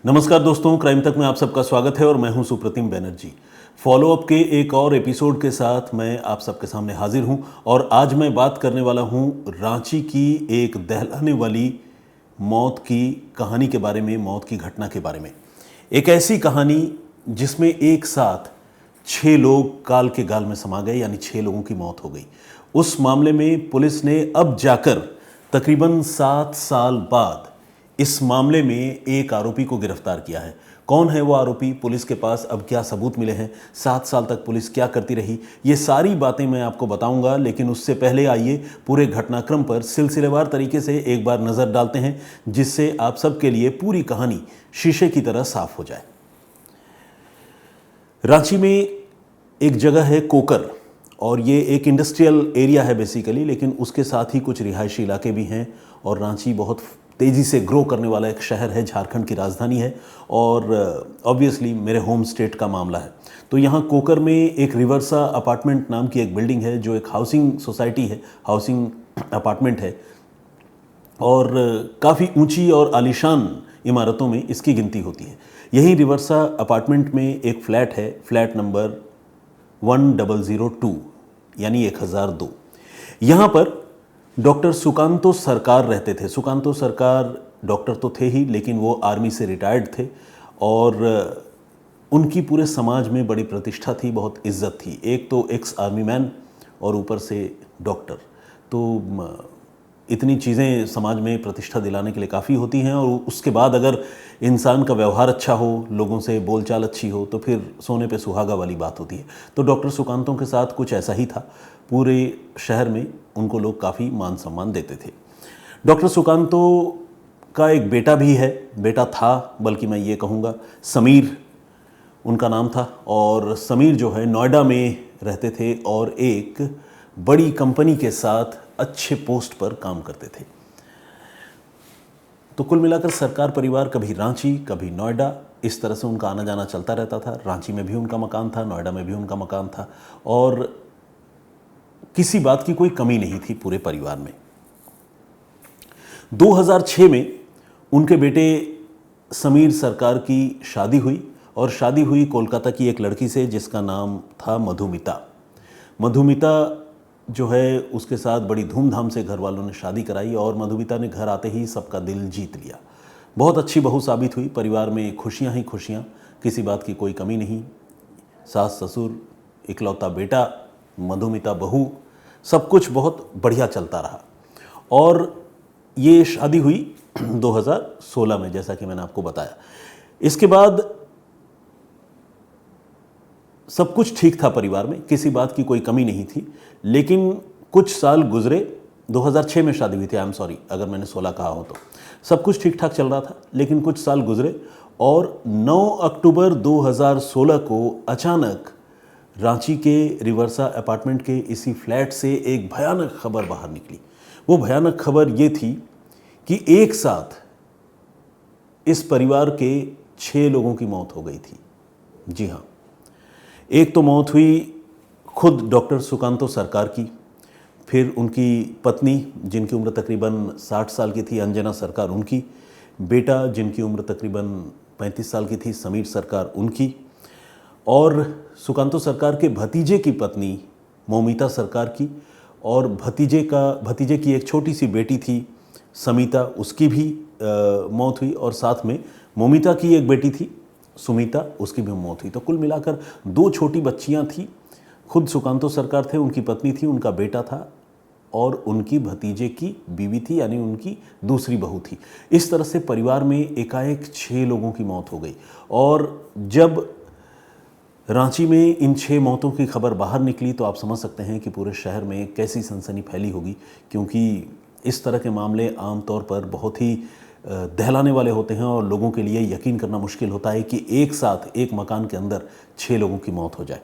नमस्कार दोस्तों, क्राइम तक में आप सबका स्वागत है और मैं हूं सुप्रतिम बनर्जी। फॉलोअप के एक और एपिसोड के साथ मैं आप सबके सामने हाजिर हूं और आज मैं बात करने वाला हूं रांची की एक दहलाने वाली मौत की कहानी के बारे में, मौत की घटना के बारे में। एक ऐसी कहानी जिसमें एक साथ 6 लोग काल के गाल में समा गए, यानी 6 लोगों की मौत हो गई। उस मामले में पुलिस ने अब जाकर तकरीबन 7 साल बाद इस मामले में एक आरोपी को गिरफ्तार किया है। कौन है वो आरोपी, पुलिस के पास अब क्या सबूत मिले हैं, 7 साल तक पुलिस क्या करती रही, ये सारी बातें मैं आपको बताऊंगा। लेकिन उससे पहले आइए पूरे घटनाक्रम पर सिलसिलेवार तरीके से एक बार नज़र डालते हैं, जिससे आप सबके लिए पूरी कहानी शीशे की तरह साफ हो जाए। रांची में एक जगह है कोकर, और ये एक इंडस्ट्रियल एरिया है बेसिकली, लेकिन उसके साथ ही कुछ रिहायशी इलाके भी हैं। और रांची बहुत तेज़ी से ग्रो करने वाला एक शहर है, झारखंड की राजधानी है और ऑब्वियसली मेरे होम स्टेट का मामला है। तो यहाँ कोकर में एक रिवर्सा अपार्टमेंट नाम की एक बिल्डिंग है, जो एक हाउसिंग सोसाइटी है, हाउसिंग अपार्टमेंट है, और काफ़ी ऊंची और आलीशान इमारतों में इसकी गिनती होती है। यही रिवर्सा अपार्टमेंट में एक फ्लैट है, फ्लैट नंबर 1002 यानी 1002। यहाँ पर डॉक्टर सुकांतो सरकार रहते थे। सुकांतो सरकार डॉक्टर तो थे ही, लेकिन वो आर्मी से रिटायर्ड थे और उनकी पूरे समाज में बड़ी प्रतिष्ठा थी, बहुत इज्जत थी। एक तो एक्स आर्मी मैन और ऊपर से डॉक्टर, तो इतनी चीज़ें समाज में प्रतिष्ठा दिलाने के लिए काफ़ी होती हैं। और उसके बाद अगर इंसान का व्यवहार अच्छा हो, लोगों से बोलचाल अच्छी हो, तो फिर सोने पे सुहागा वाली बात होती है। तो डॉक्टर सुकांतों के साथ कुछ ऐसा ही था। पूरे शहर में उनको लोग काफ़ी मान सम्मान देते थे। डॉक्टर सुकांतो का एक बेटा भी है, बेटा था बल्कि मैं ये कहूँगा, समीर उनका नाम था। और समीर जो है नोएडा में रहते थे और एक बड़ी कंपनी के साथ अच्छे पोस्ट पर काम करते थे। तो कुल मिलाकर सरकार परिवार कभी रांची कभी नोएडा, इस तरह से उनका आना जाना चलता रहता था। रांची में भी उनका मकान था, नोएडा में भी उनका मकान था और किसी बात की कोई कमी नहीं थी पूरे परिवार में। 2006 में उनके बेटे समीर सरकार की शादी हुई और शादी हुई कोलकाता की एक लड़की से जिसका नाम था मधुमिता। मधुमिता जो है उसके साथ बड़ी धूमधाम से घर वालों ने शादी कराई और मधुमिता ने घर आते ही सबका दिल जीत लिया। बहुत अच्छी बहू साबित हुई, परिवार में खुशियां ही खुशियां, किसी बात की कोई कमी नहीं। सास ससुर, इकलौता बेटा, मधुमिता बहू, सब कुछ बहुत बढ़िया चलता रहा। और ये शादी हुई 2016 में, जैसा कि मैंने आपको बताया। इसके बाद सब कुछ ठीक था परिवार में, किसी बात की कोई कमी नहीं थी। लेकिन कुछ साल गुजरे, 2006 में शादी हुई थी, आई एम सॉरी अगर मैंने 16 कहा हो तो। सब कुछ ठीक ठाक चल रहा था, लेकिन कुछ साल गुजरे और 9 अक्टूबर 2016 को अचानक रांची के रिवर्सा अपार्टमेंट के इसी फ्लैट से एक भयानक खबर बाहर निकली। वो भयानक खबर ये थी कि एक साथ इस परिवार के 6 लोगों की मौत हो गई थी। जी हाँ, एक तो मौत हुई खुद डॉक्टर सुकांतो सरकार की, फिर उनकी पत्नी जिनकी उम्र तकरीबन 60 साल की थी, अंजना सरकार, उनकी, बेटा जिनकी उम्र तकरीबन 35 साल की थी, समीर सरकार, उनकी, और सुकांतो सरकार के भतीजे की पत्नी मौमिता सरकार की, और भतीजे की एक छोटी सी बेटी थी समिता, उसकी भी मौत हुई। और साथ में मौमिता की एक बेटी थी सुमिता, उसकी भी मौत हुई। तो कुल मिलाकर 2 छोटी बच्चियां थी। खुद सुकांतो सरकार थे, उनकी पत्नी थी, उनका बेटा था और उनकी भतीजे की बीवी थी, यानी उनकी दूसरी बहू थी। इस तरह से परिवार में एकाएक 6 लोगों की मौत हो गई। और जब रांची में इन 6 मौतों की खबर बाहर निकली तो आप समझ सकते हैं कि पूरे शहर में कैसी सनसनी फैली होगी, क्योंकि इस तरह के मामले आमतौर पर बहुत ही दहलाने वाले होते हैं और लोगों के लिए यकीन करना मुश्किल होता है कि एक साथ एक मकान के अंदर 6 लोगों की मौत हो जाए।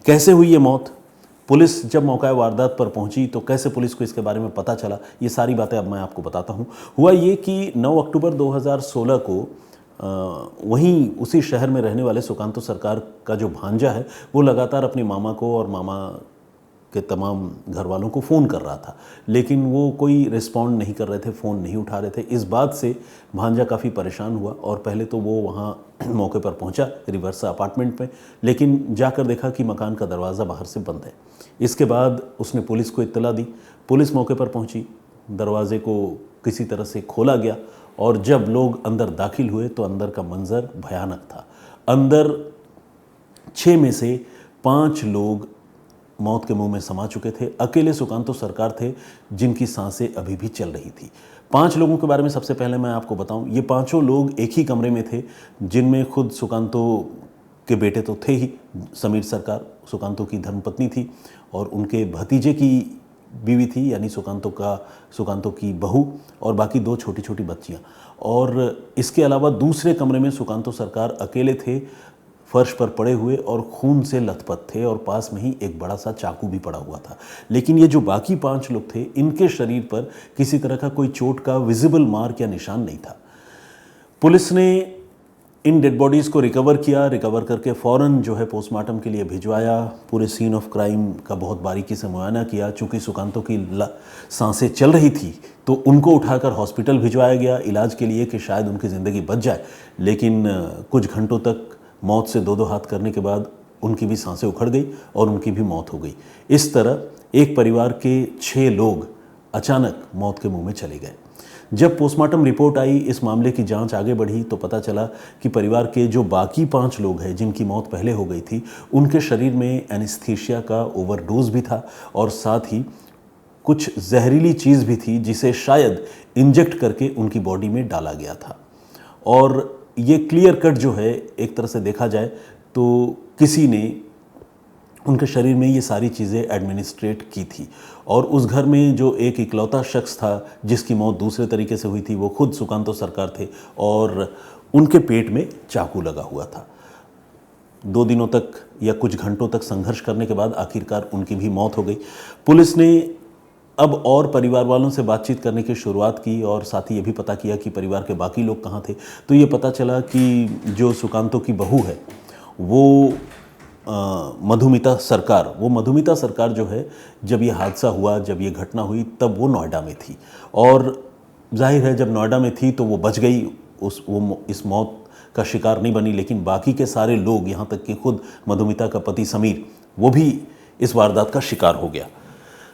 कैसे हुई ये मौत, पुलिस जब मौका वारदात पर पहुंची तो कैसे पुलिस को इसके बारे में पता चला, ये सारी बातें अब मैं आपको बताता हूं। हुआ ये कि 9 अक्टूबर 2016 को वहीं उसी शहर में रहने वाले सुकांतो सरकार का जो भांजा है वो लगातार अपनी मामा को और मामा के तमाम घर वालों को फ़ोन कर रहा था, लेकिन वो कोई रिस्पॉन्ड नहीं कर रहे थे, फ़ोन नहीं उठा रहे थे। इस बात से भांजा काफ़ी परेशान हुआ और पहले तो वो वहाँ मौके पर पहुँचा रिवर्सा अपार्टमेंट में, लेकिन जाकर देखा कि मकान का दरवाज़ा बाहर से बंद है। इसके बाद उसने पुलिस को इत्तला दी। पुलिस मौके पर पहुँची, दरवाजे को किसी तरह से खोला गया और जब लोग अंदर दाखिल हुए तो अंदर का मंज़र भयानक था। अंदर 6 में से 5 लोग मौत के मुंह में समा चुके थे। अकेले सुकांतो सरकार थे जिनकी सांसें अभी भी चल रही थी। 5 लोगों के बारे में सबसे पहले मैं आपको बताऊं, ये पांचों लोग एक ही कमरे में थे, जिनमें खुद सुकांतो के बेटे तो थे ही, समीर सरकार सुकांतो की धर्मपत्नी थी, और उनके भतीजे की बीवी थी यानी सुकांतो की बहू, और बाकी 2 छोटी छोटी बच्चियां। और इसके अलावा दूसरे कमरे में सुकांतो सरकार अकेले थे, फर्श पर पड़े हुए और खून से लथपथ थे, और पास में ही एक बड़ा सा चाकू भी पड़ा हुआ था। लेकिन ये जो बाकी 5 लोग थे, इनके शरीर पर किसी तरह का कोई चोट का विजिबल मार्क या निशान नहीं था। पुलिस ने इन डेड बॉडीज़ को रिकवर किया, रिकवर करके फ़ौरन जो है पोस्टमार्टम के लिए भिजवाया। पूरे सीन ऑफ क्राइम का बहुत बारीकी से मुआयना किया। चूँकि सुकांतो की सांसें चल रही थी तो उनको उठाकर हॉस्पिटल भिजवाया गया इलाज के लिए कि शायद उनकी ज़िंदगी बच जाए, लेकिन कुछ घंटों तक मौत से 2-2 हाथ करने के बाद उनकी भी सांसें उखड़ गई और उनकी भी मौत हो गई। इस तरह एक परिवार के 6 लोग अचानक मौत के मुंह में चले गए। जब पोस्टमार्टम रिपोर्ट आई, इस मामले की जांच आगे बढ़ी तो पता चला कि परिवार के जो बाकी 5 लोग हैं जिनकी मौत पहले हो गई थी, उनके शरीर में एनेस्थीसिया का ओवरडोज भी था और साथ ही कुछ जहरीली चीज़ भी थी जिसे शायद इंजेक्ट करके उनकी बॉडी में डाला गया था। और ये क्लियर कट जो है, एक तरह से देखा जाए तो किसी ने उनके शरीर में ये सारी चीज़ें एडमिनिस्ट्रेट की थी। और उस घर में जो एक इकलौता शख्स था जिसकी मौत दूसरे तरीके से हुई थी, वो खुद सुकांतो सरकार थे और उनके पेट में चाकू लगा हुआ था। 2 दिनों तक या कुछ घंटों तक संघर्ष करने के बाद आखिरकार उनकी भी मौत हो गई। पुलिस ने अब और परिवार वालों से बातचीत करने की शुरुआत की और साथ ही ये भी पता किया कि परिवार के बाकी लोग कहाँ थे। तो ये पता चला कि जो सुकांतो की बहू है वो मधुमिता सरकार जो है, जब ये हादसा हुआ, जब ये घटना हुई, तब वो नोएडा में थी। और जाहिर है जब नोएडा में थी तो वो बच गई, इस मौत का शिकार नहीं बनी। लेकिन बाकी के सारे लोग, यहाँ तक कि खुद मधुमिता का पति समीर, वो भी इस वारदात का शिकार हो गया।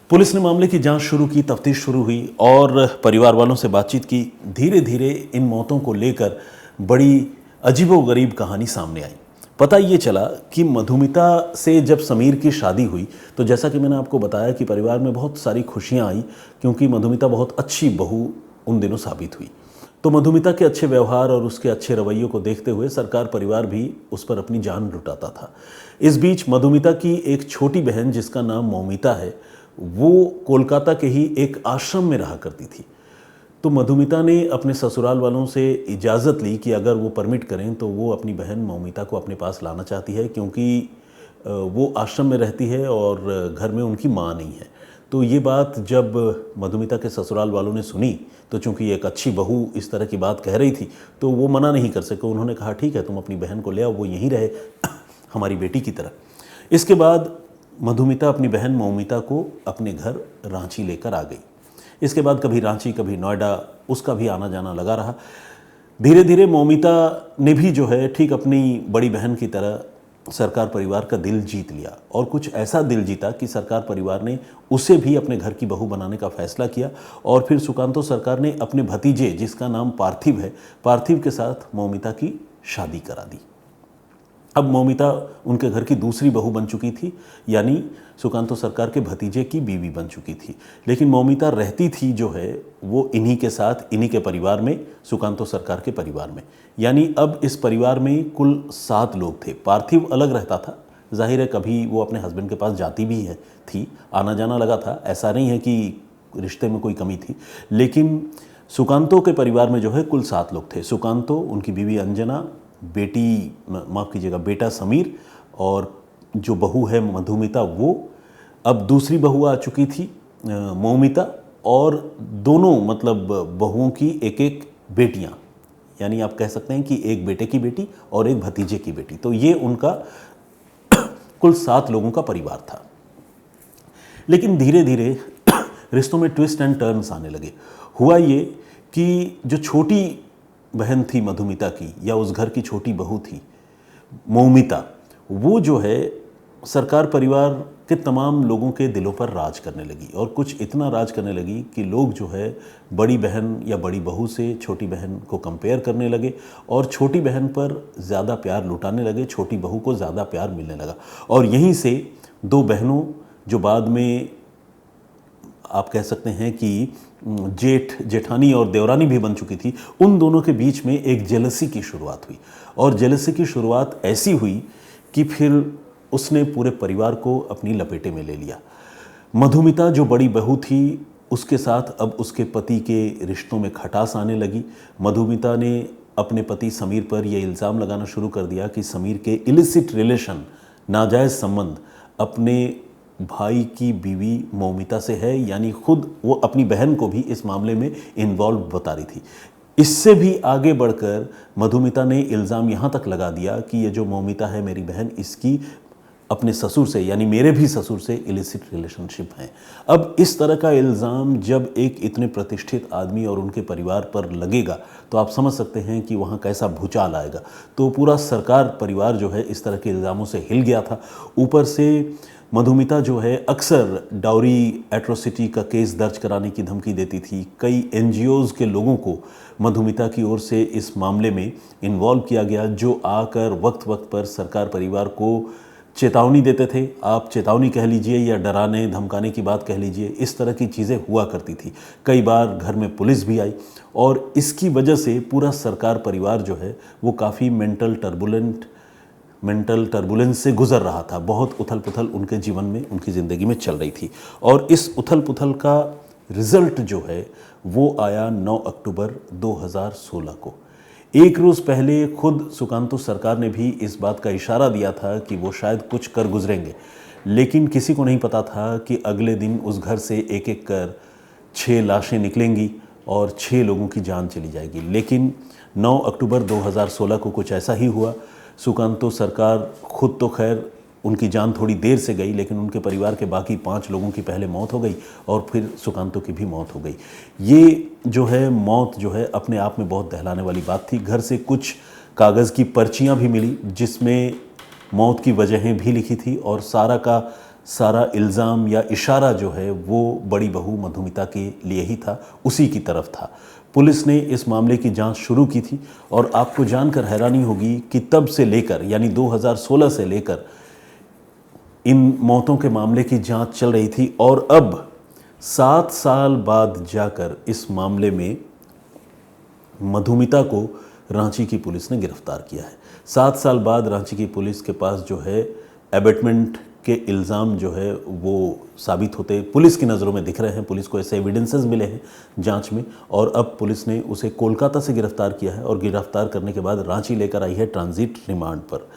पुलिस ने मामले की जांच शुरू की, तफ्तीश शुरू हुई और परिवार वालों से बातचीत की। धीरे धीरे इन मौतों को लेकर बड़ी अजीबोगरीब कहानी सामने आई। पता ये चला कि मधुमिता से जब समीर की शादी हुई तो जैसा कि मैंने आपको बताया कि परिवार में बहुत सारी खुशियां आई, क्योंकि मधुमिता बहुत अच्छी बहू उन दिनों साबित हुई। तो मधुमिता के अच्छे व्यवहार और उसके अच्छे रवैयों को देखते हुए सरकार परिवार भी उस पर अपनी जान लुटाता था। इस बीच मधुमिता की एक छोटी बहन जिसका नाम मौमिता है, वो कोलकाता के ही एक आश्रम में रहा करती थी। तो मधुमिता ने अपने ससुराल वालों से इजाज़त ली कि अगर वो परमिट करें तो वो अपनी बहन मौमिता को अपने पास लाना चाहती है, क्योंकि वो आश्रम में रहती है और घर में उनकी माँ नहीं है। तो ये बात जब मधुमिता के ससुराल वालों ने सुनी तो चूंकि एक अच्छी बहू इस तरह की बात कह रही थी तो वो मना नहीं कर सके। उन्होंने कहा ठीक है, तुम अपनी बहन को ले आओ, वो यहीं रहे हमारी बेटी की तरह। इसके बाद मधुमिता अपनी बहन मौमिता को अपने घर रांची लेकर आ गई। इसके बाद कभी रांची कभी नोएडा उसका भी आना जाना लगा रहा। धीरे धीरे मौमिता ने भी जो है ठीक अपनी बड़ी बहन की तरह सरकार परिवार का दिल जीत लिया, और कुछ ऐसा दिल जीता कि सरकार परिवार ने उसे भी अपने घर की बहू बनाने का फैसला किया। और फिर सुकांतो सरकार ने अपने भतीजे जिसका नाम पार्थिव है, पार्थिव के साथ मौमिता की शादी करा दी। अब मौमिता उनके घर की दूसरी बहू बन चुकी थी, यानी सुकांतो सरकार के भतीजे की बीवी बन चुकी थी। लेकिन मौमिता रहती थी जो है वो इन्हीं के साथ, इन्हीं के परिवार में, सुकांतो सरकार के परिवार में। यानी अब इस परिवार में कुल 7 लोग थे। पार्थिव अलग रहता था, जाहिर है कभी वो अपने हस्बैंड के पास जाती भी थी, आना जाना लगा था, ऐसा नहीं है कि रिश्ते में कोई कमी थी। लेकिन सुकांतो के परिवार में जो है कुल 7 लोग थे। सुकांतो, उनकी बीवी अंजना, बेटा समीर, और जो बहू है मधुमिता वो, अब दूसरी बहू आ चुकी थी मौमिता, और दोनों मतलब बहुओं की एक एक बेटियां, यानी आप कह सकते हैं कि एक बेटे की बेटी और एक भतीजे की बेटी। तो ये उनका कुल 7 लोगों का परिवार था। लेकिन धीरे धीरे रिश्तों में ट्विस्ट एंड टर्न्स आने लगे। हुआ ये कि जो छोटी बहन थी मधुमिता की, या उस घर की छोटी बहू थी मौमिता, वो जो है सरकार परिवार के तमाम लोगों के दिलों पर राज करने लगी। और कुछ इतना राज करने लगी कि लोग जो है बड़ी बहन या बड़ी बहू से छोटी बहन को कंपेयर करने लगे और छोटी बहन पर ज़्यादा प्यार लुटाने लगे, छोटी बहू को ज़्यादा प्यार मिलने लगा। और यहीं से दो बहनों, जो बाद में आप कह सकते हैं कि जेठानी और देवरानी भी बन चुकी थी, उन दोनों के बीच में एक जेलसी की शुरुआत हुई। और जेलसी की शुरुआत ऐसी हुई कि फिर उसने पूरे परिवार को अपनी लपेटे में ले लिया। मधुमिता जो बड़ी बहू थी, उसके साथ अब उसके पति के रिश्तों में खटास आने लगी। मधुमिता ने अपने पति समीर पर यह इल्ज़ाम लगाना शुरू कर दिया कि समीर के इलिसिट रिलेशन, नाजायज़ संबंध, अपने भाई की बीवी मौमिता से है, यानी खुद वो अपनी बहन को भी इस मामले में इन्वॉल्व बता रही थी। इससे भी आगे बढ़कर मधुमिता ने इल्ज़ाम यहाँ तक लगा दिया कि ये जो मौमिता है मेरी बहन, इसकी अपने ससुर से, यानी मेरे भी ससुर से इलिसिट रिलेशनशिप हैं। अब इस तरह का इल्ज़ाम जब एक इतने प्रतिष्ठित आदमी और उनके परिवार पर लगेगा तो आप समझ सकते हैं कि वहाँ कैसा भूचाल आएगा। तो पूरा सरकार परिवार जो है इस तरह के इल्ज़ामों से हिल गया था। ऊपर से मधुमिता जो है अक्सर डाउरी एट्रोसिटी का केस दर्ज कराने की धमकी देती थी। कई NGOs के लोगों को मधुमिता की ओर से इस मामले में इन्वॉल्व किया गया, जो आकर वक्त वक्त पर सरकार परिवार को चेतावनी देते थे। आप चेतावनी कह लीजिए या डराने धमकाने की बात कह लीजिए, इस तरह की चीज़ें हुआ करती थी। कई बार घर में पुलिस भी आई और इसकी वजह से पूरा सरकार परिवार जो है वो काफ़ी मेंटल टर्बुलेंस से गुजर रहा था। बहुत उथल पुथल उनके जीवन में, उनकी ज़िंदगी में चल रही थी। और इस उथल पुथल का रिज़ल्ट जो है वो आया 9 अक्टूबर 2016 को। एक रोज़ पहले खुद सुकांतु सरकार ने भी इस बात का इशारा दिया था कि वो शायद कुछ कर गुजरेंगे, लेकिन किसी को नहीं पता था कि अगले दिन उस घर से एक एक कर 6 लाशें निकलेंगी और 6 लोगों की जान चली जाएगी। लेकिन 9 अक्टूबर 2016 को कुछ ऐसा ही हुआ। सुकांतु सरकार खुद तो खैर उनकी जान थोड़ी देर से गई, लेकिन उनके परिवार के बाकी 5 लोगों की पहले मौत हो गई और फिर सुकांतु की भी मौत हो गई। ये जो है मौत जो है अपने आप में बहुत दहलाने वाली बात थी। घर से कुछ कागज़ की पर्चियाँ भी मिली जिसमें मौत की वजहें भी लिखी थी और सारा का सारा इल्ज़ाम या इशारा जो है वो बड़ी बहू मधुमिता के लिए ही था, उसी की तरफ था। पुलिस ने इस मामले की जांच शुरू की थी और आपको जानकर हैरानी होगी कि तब से लेकर, यानी 2016 से लेकर इन मौतों के मामले की जांच चल रही थी और अब 7 साल बाद जाकर इस मामले में मधुमिता को रांची की पुलिस ने गिरफ्तार किया है। 7 साल बाद रांची की पुलिस के पास जो है एबेटमेंट के इल्ज़ाम जो है वो साबित होते पुलिस की नज़रों में दिख रहे हैं। पुलिस को ऐसे एविडेंसेस मिले हैं जांच में और अब पुलिस ने उसे कोलकाता से गिरफ्तार किया है और गिरफ्तार करने के बाद रांची लेकर आई है ट्रांजिट रिमांड पर।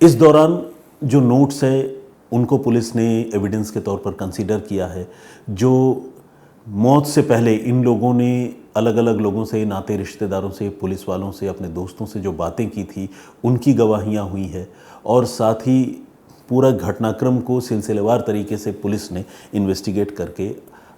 इस दौरान जो नोट्स है उनको पुलिस ने एविडेंस के तौर पर कंसीडर किया है। जो मौत से पहले इन लोगों ने अलग अलग लोगों से, नाते रिश्तेदारों से, पुलिस वालों से, अपने दोस्तों से जो बातें की थी उनकी गवाहियाँ हुई है और साथ ही पूरा घटनाक्रम को सिलसिलेवार तरीके से पुलिस ने इन्वेस्टिगेट करके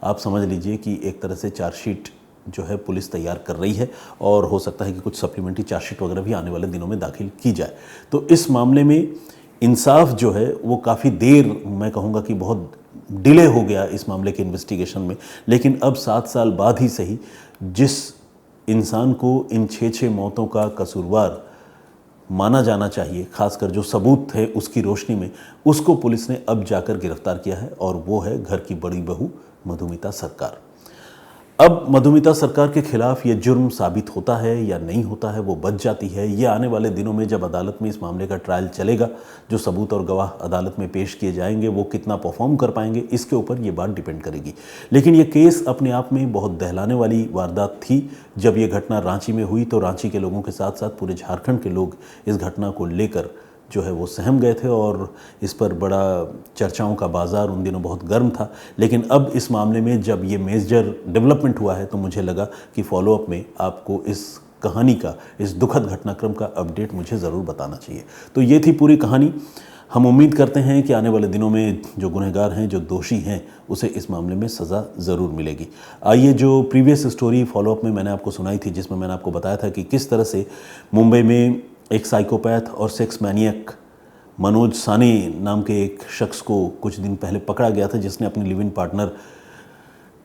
आप समझ लीजिए कि एक तरह से चार्जशीट जो है पुलिस तैयार कर रही है और हो सकता है कि कुछ सप्लीमेंट्री चार्जशीट वगैरह भी आने वाले दिनों में दाखिल की जाए। तो इस मामले में इंसाफ जो है वो काफ़ी देर, मैं कहूँगा कि बहुत डिले हो गया इस मामले के इन्वेस्टिगेशन में, लेकिन अब 7 साल बाद ही सही जिस इंसान को इन 6 मौतों का कसूरवार माना जाना चाहिए, खासकर जो सबूत थे उसकी रोशनी में, उसको पुलिस ने अब जाकर गिरफ्तार किया है और वो है घर की बड़ी बहू मधुमिता सरकार। अब मधुमिता सरकार के खिलाफ ये जुर्म साबित होता है या नहीं होता है, वो बच जाती है। ये आने वाले दिनों में जब अदालत में इस मामले का ट्रायल चलेगा, जो सबूत और गवाह अदालत में पेश किए जाएंगे वो कितना परफॉर्म कर पाएंगे, इसके ऊपर ये बात डिपेंड करेगी। लेकिन ये केस अपने आप में बहुत दहलाने वाली वारदात थी। जब ये घटना रांची में हुई तो रांची के लोगों के साथ साथ पूरे झारखंड के लोग इस घटना को लेकर जो है वो सहम गए थे और इस पर बड़ा चर्चाओं का बाज़ार उन दिनों बहुत गर्म था। लेकिन अब इस मामले में जब ये मेजर डेवलपमेंट हुआ है तो मुझे लगा कि फॉलोअप में आपको इस कहानी का, इस दुखद घटनाक्रम का अपडेट मुझे ज़रूर बताना चाहिए। तो ये थी पूरी कहानी। हम उम्मीद करते हैं कि आने वाले दिनों में जो गुनहगार हैं, जो दोषी हैं, उसे इस मामले में सज़ा ज़रूर मिलेगी। आइए, जो प्रीवियस स्टोरी फॉलोअप में मैंने आपको सुनाई थी, जिसमें मैंने आपको बताया था कि किस तरह से मुंबई में एक साइकोपैथ और सेक्स मैनियक मनोज सानी नाम के एक शख्स को कुछ दिन पहले पकड़ा गया था, जिसने अपने लिव इन पार्टनर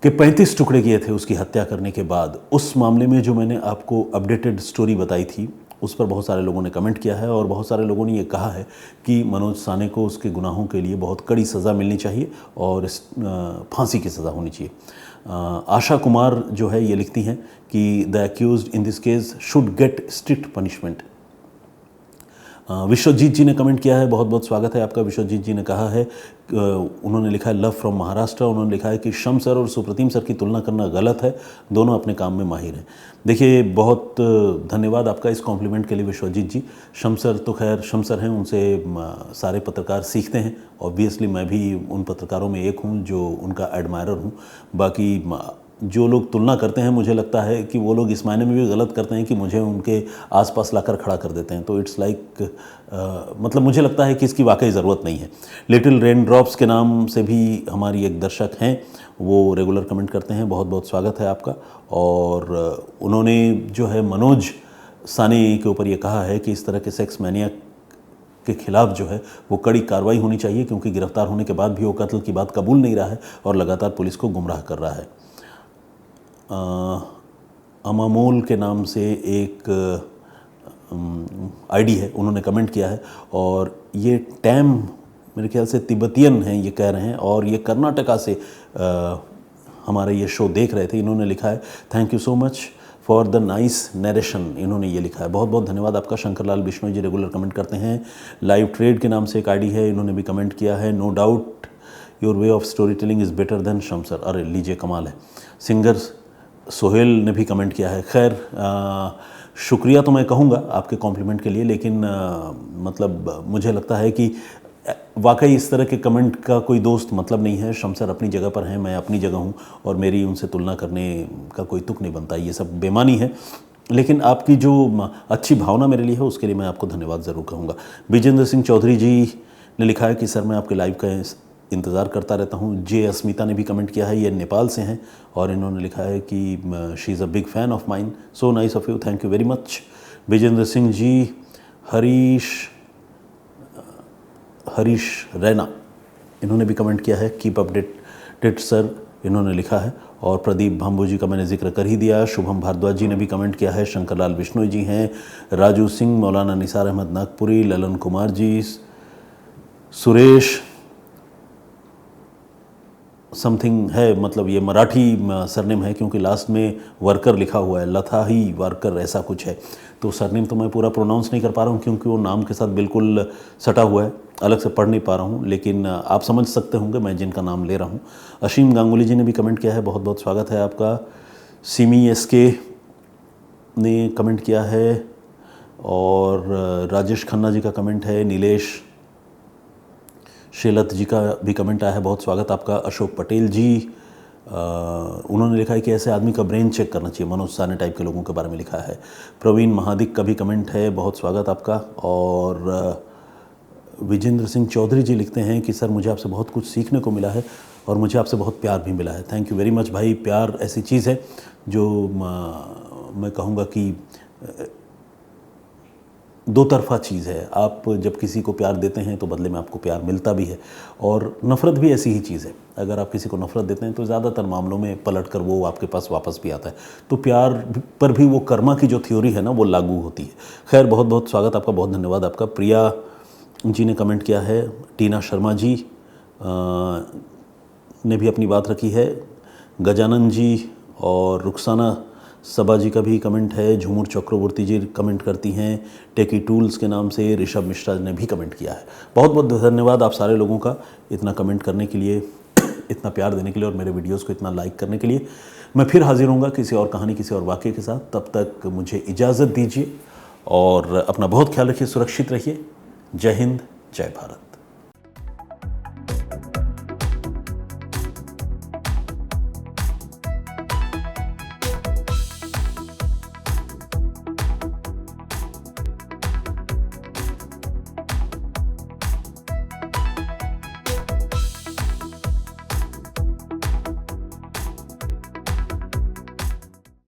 के 35 टुकड़े किए थे उसकी हत्या करने के बाद। उस मामले में जो मैंने आपको अपडेटेड स्टोरी बताई थी, उस पर बहुत सारे लोगों ने कमेंट किया है और बहुत सारे लोगों ने ये कहा है कि मनोज सानी को उसके गुनाहों के लिए बहुत कड़ी सज़ा मिलनी चाहिए और फांसी की सज़ा होनी चाहिए। आशा कुमार जो है ये लिखती हैं कि the accused in this case should get strict punishment. Vishwajeet ji ने कमेंट किया है, बहुत बहुत स्वागत है आपका। विश्वजीत जी ने कहा है, उन्होंने लिखा है लव फ्रॉम महाराष्ट्र। उन्होंने लिखा है कि शम सर और सुप्रतिम सर की तुलना करना गलत है, दोनों अपने काम में माहिर हैं। देखिए, बहुत धन्यवाद आपका इस कॉम्प्लीमेंट के लिए विश्वजीत जी। शम सर तो खैर शम सर हैं, उनसे सारे पत्रकार सीखते हैं। ऑब्वियसली मैं भी उन पत्रकारों में एक हूँ जो उनका एडमायरर हूँ। बाकी जो लोग तुलना करते हैं, मुझे लगता है कि वो लोग इस मायने में भी गलत करते हैं कि मुझे उनके आसपास लाकर खड़ा कर देते हैं। तो इट्स लाइक मतलब मुझे लगता है कि इसकी वाकई ज़रूरत नहीं है। लिटिल रेन ड्रॉप्स के नाम से भी हमारी एक दर्शक हैं, वो रेगुलर कमेंट करते हैं, बहुत बहुत स्वागत है आपका। और उन्होंने जो है मनोज सानी के ऊपर ये कहा है कि इस तरह के सेक्स मैनियक के खिलाफ जो है वो कड़ी कार्रवाई होनी चाहिए, क्योंकि गिरफ्तार होने के बाद भी वो कत्ल की बात कबूल नहीं रहा है और लगातार पुलिस को गुमराह कर रहा है। अमामोल के नाम से एक आईडी है, उन्होंने कमेंट किया है और ये टैम मेरे ख्याल से तिब्बतियन हैं, ये कह रहे हैं, और ये कर्नाटका से हमारा ये शो देख रहे थे। इन्होंने लिखा है thank you so much for the nice narration, इन्होंने ये लिखा है। बहुत बहुत धन्यवाद आपका। शंकरलाल बिश्नोई जी रेगुलर कमेंट करते हैं। लाइव ट्रेड के नाम से एक आईडी है, इन्होंने भी कमेंट किया है, no doubt your way of story telling is better than शमसर। अरे लीजिए, कमाल है। सिंगर्स सोहेल ने भी कमेंट किया है। खैर, शुक्रिया तो मैं कहूँगा आपके कॉम्प्लीमेंट के लिए, लेकिन मतलब मुझे लगता है कि वाकई इस तरह के कमेंट का कोई दोस्त मतलब नहीं है। शमसर अपनी जगह पर हैं, मैं अपनी जगह हूँ, और मेरी उनसे तुलना करने का कोई तुक नहीं बनता। ये सब बेमानी है, लेकिन आपकी जो अच्छी भावना मेरे लिए है उसके लिए मैं आपको धन्यवाद ज़रूर कहूँगा। विजेंद्र सिंह चौधरी जी ने लिखा है कि सर मैं आपके लाइव का इंतज़ार करता रहता हूँ। जे अस्मिता ने भी कमेंट किया है, ये नेपाल से हैं, और इन्होंने लिखा है कि she is a big fan of mine, so nice of you, thank you very much. Vijendra Singh ji, Harish Raina, इन्होंने भी कमेंट किया है, कीप अपडेटेड सर, इन्होंने लिखा है। और प्रदीप भाम्बू जी का मैंने जिक्र कर ही दिया। शुभम भारद्वाज जी ने भी कमेंट किया है। शंकरलाल बिश्नोई जी हैं, राजू सिंह, मौलाना निसार अहमद नागपुरी, ललन कुमार जी, सुरेश समथिंग है, मतलब ये मराठी सरनेम है क्योंकि लास्ट में वर्कर लिखा हुआ है, लथा ही वारकर ऐसा कुछ है। तो सरनेम तो मैं पूरा प्रोनाउंस नहीं कर पा रहा हूँ क्योंकि वो नाम के साथ बिल्कुल सटा हुआ है, अलग से पढ़ नहीं पा रहा हूँ, लेकिन आप समझ सकते होंगे मैं जिनका नाम ले रहा हूँ। असीम गांगुली जी ने भी कमेंट किया है, बहुत बहुत स्वागत है आपका। सिमी एसके ने कमेंट किया है, और राजेश खन्ना जी का कमेंट है। नीलेश शेलत जी का भी कमेंट आया है, बहुत स्वागत आपका। अशोक पटेल जी, उन्होंने लिखा है कि ऐसे आदमी का ब्रेन चेक करना चाहिए, मनोज सानी टाइप के लोगों के बारे में लिखा है। प्रवीण महादिक का भी कमेंट है, बहुत स्वागत आपका। और विजेंद्र सिंह चौधरी जी लिखते हैं कि सर मुझे आपसे बहुत कुछ सीखने को मिला है और मुझे आपसे बहुत प्यार भी मिला है। थैंक यू वेरी मच भाई। प्यार ऐसी चीज़ है जो मैं कहूँगा कि दो तरफा चीज़ है। आप जब किसी को प्यार देते हैं तो बदले में आपको प्यार मिलता भी है, और नफ़रत भी ऐसी ही चीज़ है। अगर आप किसी को नफ़रत देते हैं तो ज़्यादातर मामलों में पलट कर वो आपके पास वापस भी आता है। तो प्यार पर भी वो कर्मा की जो थ्योरी है ना, वो लागू होती है। खैर, बहुत बहुत स्वागत आपका, बहुत धन्यवाद आपका। प्रिया जी ने कमेंट किया है। टीना शर्मा जी ने भी अपनी बात रखी है। गजानन जी और रुखसाना सबा जी का भी कमेंट है। झूमर चक्रवर्ती जी कमेंट करती हैं। टेकी टूल्स के नाम से ऋषभ मिश्रा ने भी कमेंट किया है। बहुत बहुत धन्यवाद आप सारे लोगों का इतना कमेंट करने के लिए, इतना प्यार देने के लिए और मेरे वीडियोस को इतना लाइक करने के लिए। मैं फिर हाजिर होऊंगा किसी और कहानी, किसी और वाक़ये के साथ। तब तक मुझे इजाज़त दीजिए और अपना बहुत ख्याल रखिए, सुरक्षित रहिए। जय हिंद, जय भारत।